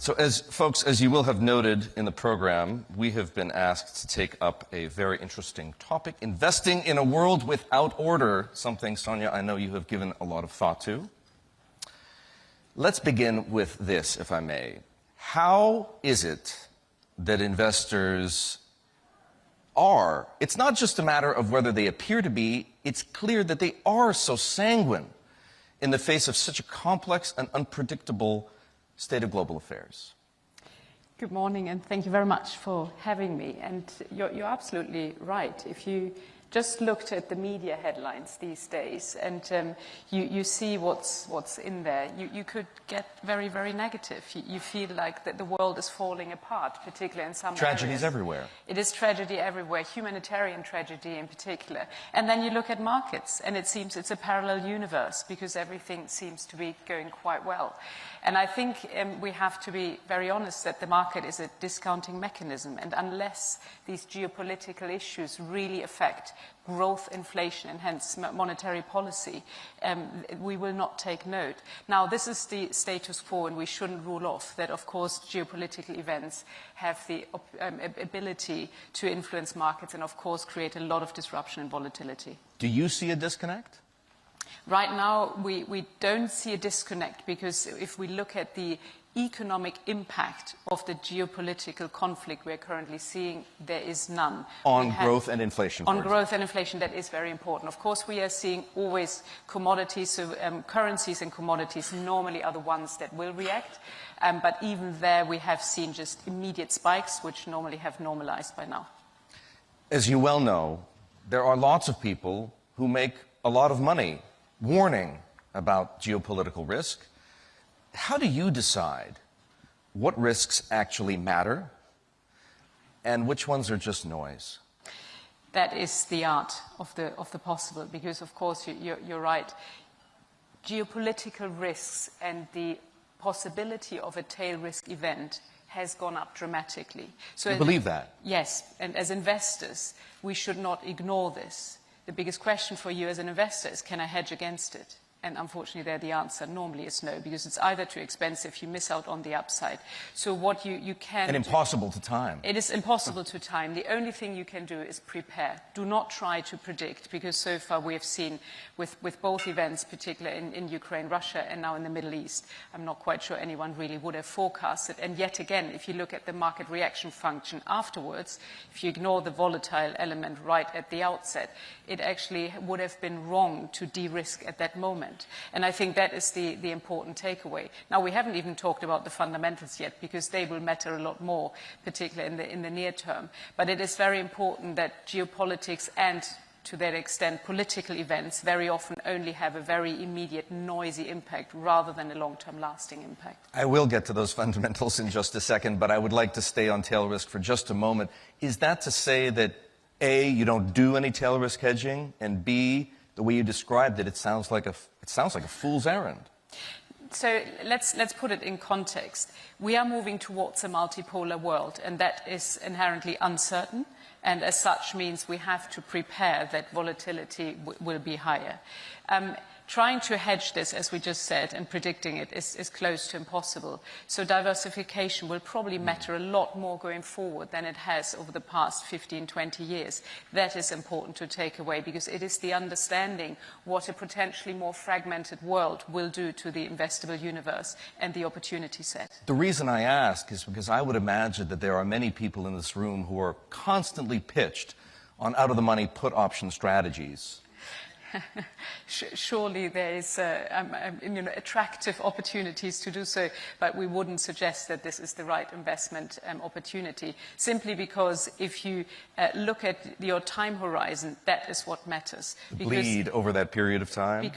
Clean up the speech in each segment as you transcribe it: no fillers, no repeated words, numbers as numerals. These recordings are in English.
So as you will have noted in the program, we have been asked to take up a very interesting topic, investing in a world without order, something, Sonja, I know you have given a lot of thought to. Let's begin with this, if I may. How is it that investors are, it's not just a matter of whether they appear to be, it's clear that they are so sanguine in the face of such a complex and unpredictable state of global affairs? Good morning, and thank you very much for having me. And you're absolutely right. If you just looked at the media headlines these days and you see what's in there, you could get very, very negative. You feel like that the world is falling apart, particularly in some Tragedies areas. everywhere. It is tragedy everywhere, humanitarian tragedy in particular. And then you look at markets, and it seems it's a parallel universe because everything seems to be going quite well. And I think we have to be very honest that the market is a discounting mechanism, and unless these geopolitical issues really affect growth, inflation, and hence monetary policy, we will not take note. Now, this is the status quo, and we shouldn't rule off that, of course, geopolitical events have the ability to influence markets and, of course, create a lot of disruption and volatility. Do you see a disconnect? Right now, we don't see a disconnect because if we look at the economic impact of the geopolitical conflict we're currently seeing, there is none. On growth and inflation. On growth and inflation, that is very important. Of course, we are seeing always commodities, so currencies and commodities normally are the ones that will react. But even there, we have seen just immediate spikes, which normally have normalized by now. As you well know, there are lots of people who make a lot of money warning about geopolitical risk. How do you decide what risks actually matter and which ones are just noise? That is the art of the possible, because, of course, you're right. Geopolitical risks and the possibility of a tail risk event has gone up dramatically. So you believe that? Yes, and as investors, we should not ignore this. The biggest question for you as an investor is, can I hedge against it? And unfortunately, there the answer normally is no, because it's either too expensive, you miss out on the upside. So what you can And impossible to time. It is impossible to time. The only thing you can do is prepare. Do not try to predict, because so far we have seen with both events, particularly in Ukraine, Russia, and now in the Middle East, I'm not quite sure anyone really would have forecasted. And yet again, if you look at the market reaction function afterwards, if you ignore the volatile element right at the outset, it actually would have been wrong to de-risk at that moment. And I think that is the important takeaway. Now, we haven't even talked about the fundamentals yet, because they will matter a lot more, particularly in the near term. But it is very important that geopolitics and, to that extent, political events very often only have a very immediate, noisy impact rather than a long-term lasting impact. I will get to those fundamentals in just a second, but I would like to stay on tail risk for just a moment. Is that to say that, A, you don't do any tail risk hedging, and B, the way you described it, it sounds like a fool's errand? So let's put it in context. We are moving towards a multipolar world, and that is inherently uncertain, and as such means we have to prepare that volatility will be higher. Trying to hedge this, as we just said, and predicting it is close to impossible. So diversification will probably matter a lot more going forward than it has over the past 15, 20 years. That is important to take away, because it is the understanding what a potentially more fragmented world will do to the investable universe and the opportunity set. The reason I ask is because I would imagine that there are many people in this room who are constantly pitched on out-of-the-money put option strategies. Surely there is attractive opportunities to do so, but we wouldn't suggest that this is the right investment opportunity, simply because if you look at your time horizon, that is what matters. Bleed over that period of time?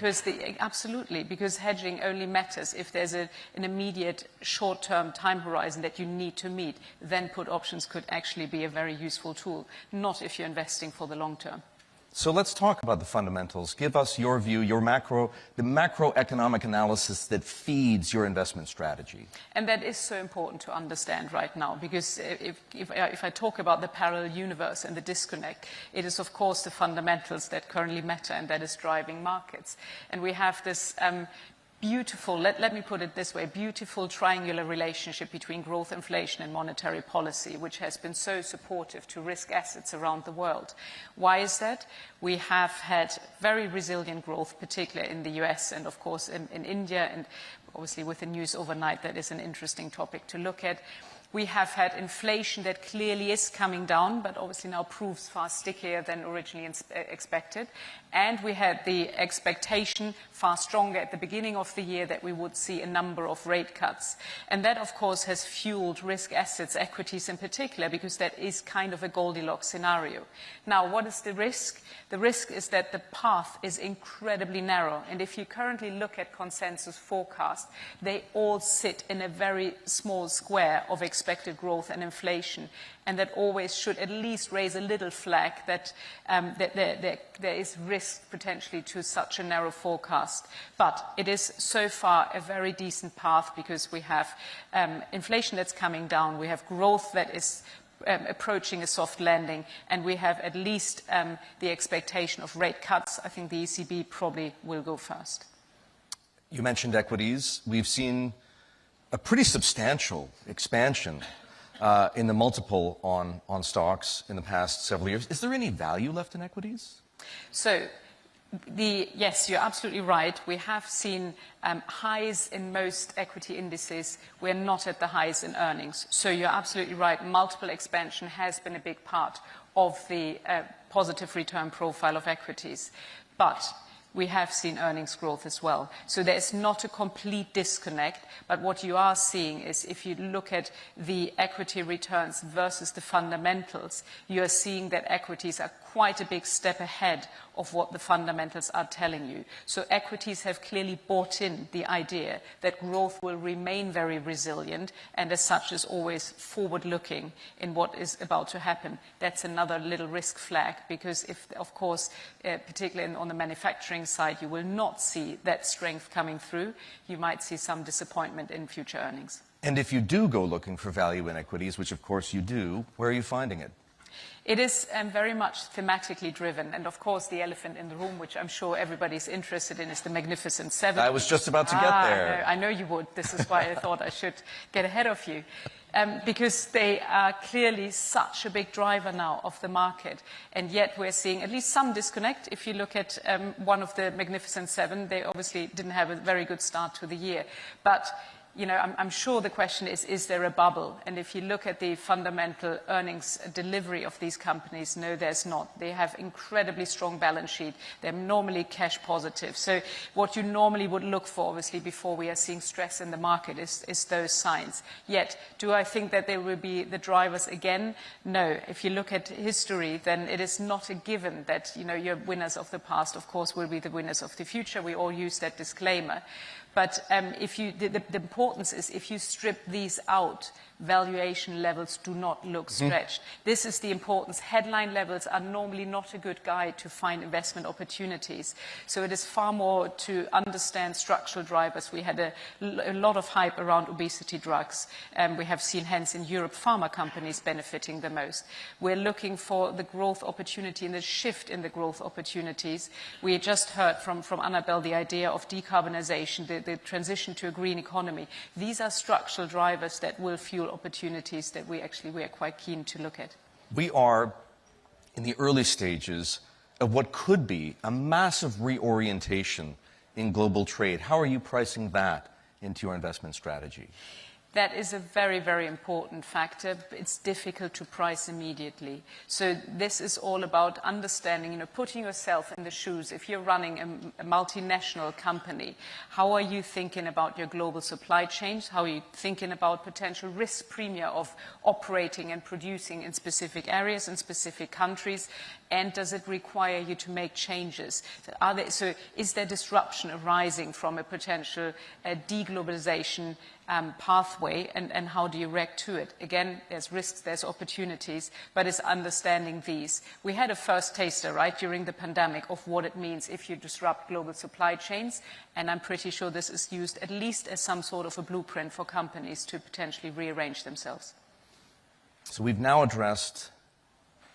Absolutely, because hedging only matters if there's an immediate short-term time horizon that you need to meet. Then put options could actually be a very useful tool, not if you're investing for the long term. So let's talk about the fundamentals. Give us your view, the macroeconomic analysis that feeds your investment strategy. And that is so important to understand right now, because if I talk about the parallel universe and the disconnect, it is of course the fundamentals that currently matter, and that is driving markets. And we have this beautiful, let me put it this way, beautiful triangular relationship between growth, inflation and monetary policy, which has been so supportive to risk assets around the world. Why is that? We have had very resilient growth, particularly in the US and of course in India, and obviously with the news overnight that is an interesting topic to look at. We have had inflation that clearly is coming down, but obviously now proves far stickier than originally expected. And we had the expectation far stronger at the beginning of the year that we would see a number of rate cuts. And that, of course, has fueled risk assets, equities in particular, because that is kind of a Goldilocks scenario. Now, what is the risk? The risk is that the path is incredibly narrow. And if you currently look at consensus forecasts, they all sit in a very small square of expected growth and inflation. And that always should at least raise a little flag that, there is risk potentially to such a narrow forecast. But it is so far a very decent path because we have inflation that's coming down, we have growth that is approaching a soft landing, and we have at least the expectation of rate cuts. I think the ECB probably will go first. You mentioned equities. We've seen a pretty substantial expansion in the multiple on stocks in the past several years. Is there any value left in equities? So, yes, you're absolutely right. We have seen highs in most equity indices. We're not at the highs in earnings. So you're absolutely right. Multiple expansion has been a big part of the positive return profile of equities. But we have seen earnings growth as well. So there is not a complete disconnect, but what you are seeing is if you look at the equity returns versus the fundamentals, you are seeing that equities are quite a big step ahead of what the fundamentals are telling you. So equities have clearly bought in the idea that growth will remain very resilient and as such is always forward-looking in what is about to happen. That's another little risk flag because if, of course, particularly on the manufacturing side, you will not see that strength coming through, you might see some disappointment in future earnings. And if you do go looking for value in equities, which of course you do, where are you finding it? It is very much thematically driven, and of course the elephant in the room, which I'm sure everybody's interested in, is the Magnificent Seven. I was just about to get there. I know you would. This is why I thought I should get ahead of you. Because they are clearly such a big driver now of the market, and yet we're seeing at least some disconnect. If you look at one of the Magnificent Seven, they obviously didn't have a very good start to the year. But you know, I'm sure the question is there a bubble? And if you look at the fundamental earnings delivery of these companies, no, there's not. They have incredibly strong balance sheet. They're normally cash positive. So what you normally would look for, obviously, before we are seeing stress in the market is those signs. Yet, do I think that they will be the drivers again? No. If you look at history, then it is not a given that, you know, your winners of the past, of course, will be the winners of the future. We all use that disclaimer. But the importance is if you strip these out, valuation levels do not look stretched. This is the importance. Headline levels are normally not a good guide to find investment opportunities. So it is far more to understand structural drivers. We had a lot of hype around obesity drugs. We have seen, hence, in Europe, pharma companies benefiting the most. We're looking for the growth opportunity and the shift in the growth opportunities. We just heard from Annabelle the idea of decarbonization, the transition to a green economy. These are structural drivers that will fuel opportunities that we are quite keen to look at. We are in the early stages of what could be a massive reorientation in global trade. How are you pricing that into your investment strategy? That is a very, very important factor. It's difficult to price immediately. So this is all about understanding, you know, putting yourself in the shoes. If you're running a multinational company, how are you thinking about your global supply chains? How are you thinking about potential risk premia of operating and producing in specific areas and specific countries? And does it require you to make changes? So is there disruption arising from a potential deglobalization pathway, and how do you react to it? Again, there's risks, there's opportunities, but it's understanding these. We had a first taster, right, during the pandemic of what it means if you disrupt global supply chains, and I'm pretty sure this is used at least as some sort of a blueprint for companies to potentially rearrange themselves. So we've now addressed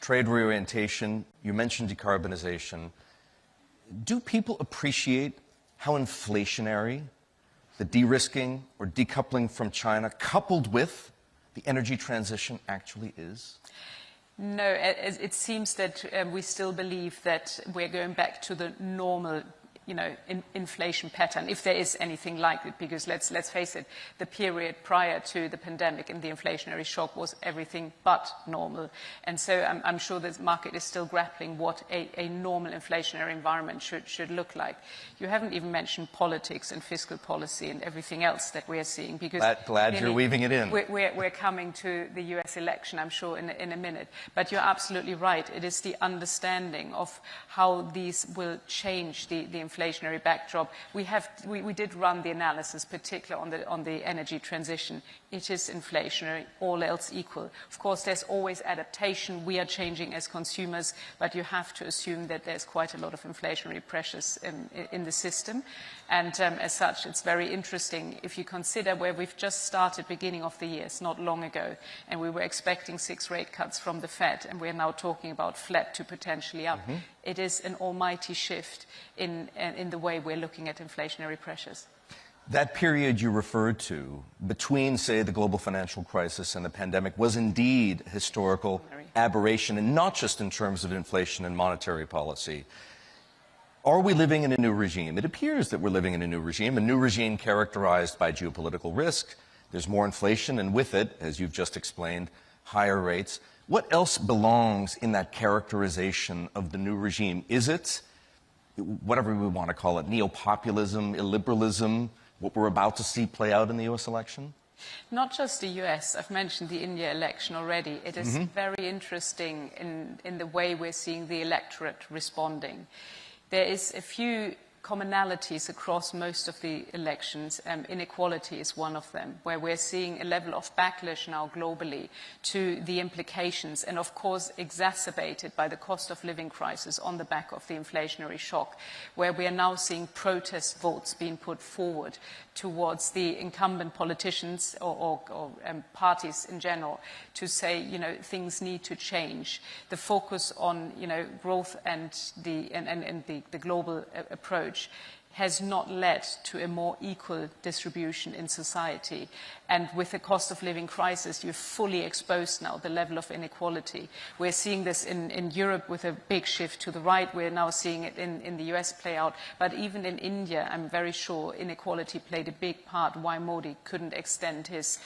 trade reorientation. You mentioned decarbonization. Do people appreciate how inflationary the de-risking or decoupling from China, coupled with the energy transition, actually is? No, it seems that we still believe that we're going back to the normal, inflation pattern, if there is anything like it, because let's face it, the period prior to the pandemic and the inflationary shock was everything but normal. And so I'm sure the market is still grappling what a normal inflationary environment should look like. You haven't even mentioned politics and fiscal policy and everything else that we're seeing, because glad you're weaving it in. We're coming to the US election, I'm sure, in a minute. But you're absolutely right. It is the understanding of how these will change the inflationary backdrop. We did run the analysis, particularly on the energy transition. It is inflationary, all else equal. Of course, there's always adaptation. We are changing as consumers, but you have to assume that there's quite a lot of inflationary pressures in the system. And as such, it's very interesting if you consider where we've just started beginning of the year, it's not long ago, and we were expecting 6 rate cuts from the Fed, and we're now talking about flat to potentially up. Mm-hmm. It is an almighty shift in the way we're looking at inflationary pressures. That period you referred to between, say, the global financial crisis and the pandemic was indeed a historical aberration, and not just in terms of inflation and monetary policy. Are we living in a new regime? It appears that we're living in a new regime characterized by geopolitical risk. There's more inflation, and with it, as you've just explained, higher rates. What else belongs in that characterization of the new regime? Is it, whatever we want to call it, neopopulism, illiberalism, what we're about to see play out in the U.S. election? Not just the US, I've mentioned the India election already. It is very interesting in the way we're seeing the electorate responding. There is a few commonalities across most of the elections. Inequality is one of them, where we're seeing a level of backlash now globally to the implications, and of course exacerbated by the cost of living crisis on the back of the inflationary shock, where we are now seeing protest votes being put forward towards the incumbent politicians or parties in general to say, things need to change. The focus on, growth and the global approach has not led to a more equal distribution in society. And with the cost of living crisis, you've fully exposed now the level of inequality. We're seeing this in Europe with a big shift to the right. We're now seeing it in the US play out. But even in India, I'm very sure inequality played a big part why Modi couldn't extend his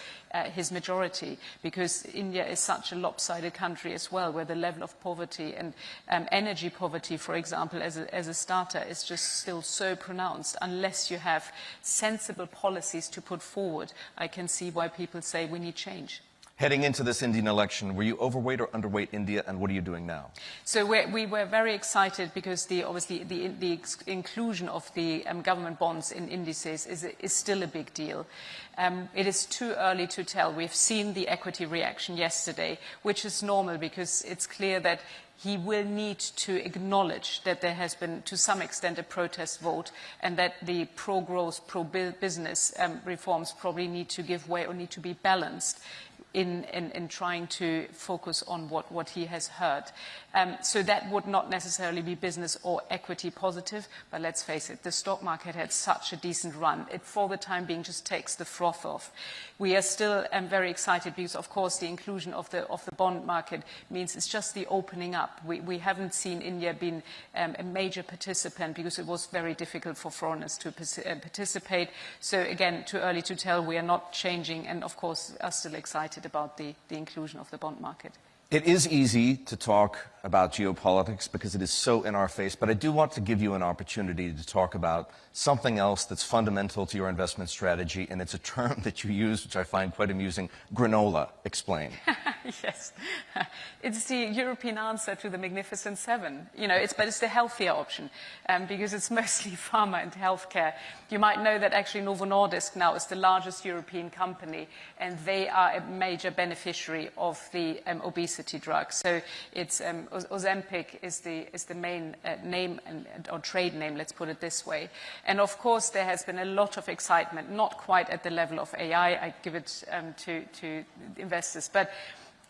majority, because India is such a lopsided country as well, where the level of poverty and energy poverty, for example, as a starter, is just still so pronounced. Unless you have sensible policies to put forward, I can see why people say we need change. Heading into this Indian election, were you overweight or underweight India, and what are you doing now? So we were very excited because obviously the inclusion of the government bonds in indices is still a big deal. It is too early to tell. We've seen the equity reaction yesterday, which is normal because it's clear that he will need to acknowledge that there has been, to some extent, a protest vote, and that the pro-growth, pro-business reforms probably need to give way or need to be balanced in trying to focus on what he has heard. So that would not necessarily be business or equity positive, but let's face it, the stock market had such a decent run. It, for the time being, just takes the froth off. We are still very excited because, of course, the inclusion of the bond market means it's just the opening up. We haven't seen India being a major participant because it was very difficult for foreigners to participate. So again, too early to tell. We are not changing, and of course are still excited about the inclusion of the bond market. It is easy to talk about geopolitics because it is so in our face, but I do want to give you an opportunity to talk about something else that's fundamental to your investment strategy, and it's a term that you use, which I find quite amusing, granola. Explain. Yes. It's the European answer to the Magnificent Seven. But it's the healthier option because it's mostly pharma and healthcare. You might know that actually Novo Nordisk now is the largest European company, and they are a major beneficiary of the obesity drug. So it's Ozempic is the main name or trade name, let's put it this way. And of course, there has been a lot of excitement, not quite at the level of AI. I give it to investors, but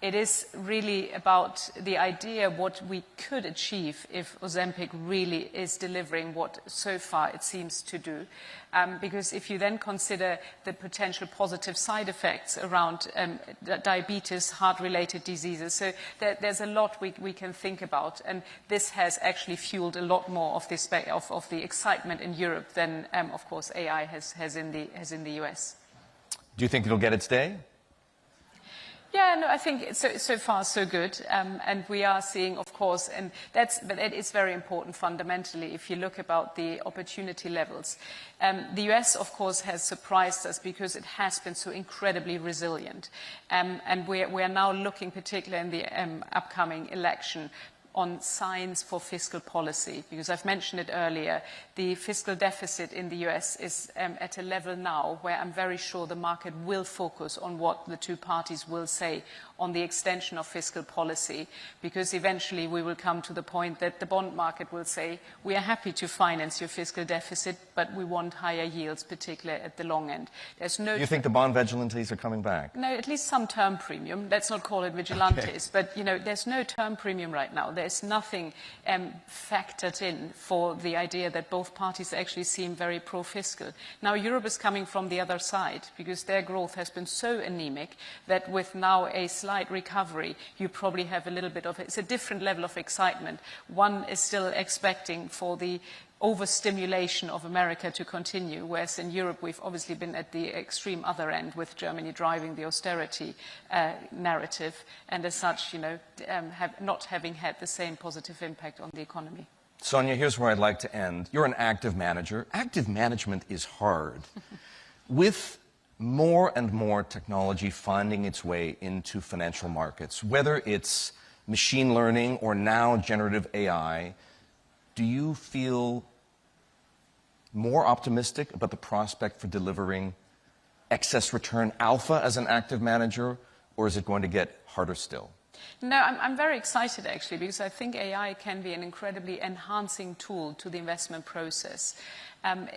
it is really about the idea what we could achieve if Ozempic really is delivering what so far it seems to do. Because if you then consider the potential positive side effects around diabetes, heart-related diseases, so there's a lot we can think about. And this has actually fueled a lot more of the excitement in Europe than, of course, AI has in the US. Do you think it'll get its day? Yeah, no, I think so far so good, and we are seeing, of course, but it is very important fundamentally if you look about the opportunity levels. The US, of course, has surprised us because it has been so incredibly resilient, and we are now looking, particularly in the upcoming election, on signs for fiscal policy, because I've mentioned it earlier, the fiscal deficit in the US is at a level now where I'm very sure the market will focus on what the two parties will say on the extension of fiscal policy, because eventually we will come to the point that the bond market will say, we are happy to finance your fiscal deficit, but we want higher yields, particularly at the long end. There's no... You think the bond vigilantes are coming back? No, at least some term premium. Let's not call it vigilantes, but, you know, there's no term premium right now. There's nothing factored in for the idea that both parties actually seem very pro-fiscal. Now, Europe is coming from the other side, because their growth has been so anemic that with now a slight recovery, you probably have a little bit of, it's a different level of excitement. One is still expecting for the overstimulation of America to continue, whereas in Europe we've obviously been at the extreme other end with Germany driving the austerity narrative, and as such, you know, not having had the same positive impact on the economy. Sonja, here's where I'd like to end. You're an active manager. Active management is hard. With more and more technology finding its way into financial markets, whether it's machine learning or now generative AI, do you feel more optimistic about the prospect for delivering excess return alpha as an active manager, or is it going to get harder still? No, I'm very excited, actually, because I think AI can be an incredibly enhancing tool to the investment process.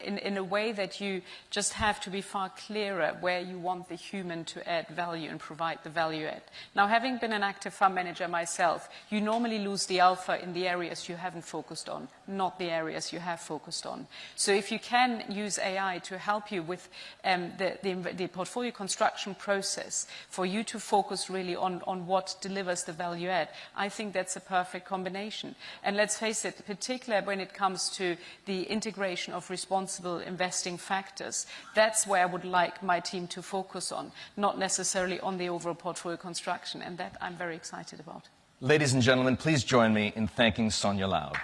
In a way that you just have to be far clearer where you want the human to add value and provide the value add. Now, having been an active fund manager myself, you normally lose the alpha in the areas you haven't focused on, not the areas you have focused on. So if you can use AI to help you with the portfolio construction process, for you to focus really on what delivers the value add, I think that's a perfect combination. And let's face it, particularly when it comes to the integration of responsible investing factors, that's where I would like my team to focus on, not necessarily on the overall portfolio construction, and that I'm very excited about. Ladies and gentlemen, please join me in thanking Sonja Laud.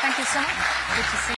Thank you so much. Good to see you.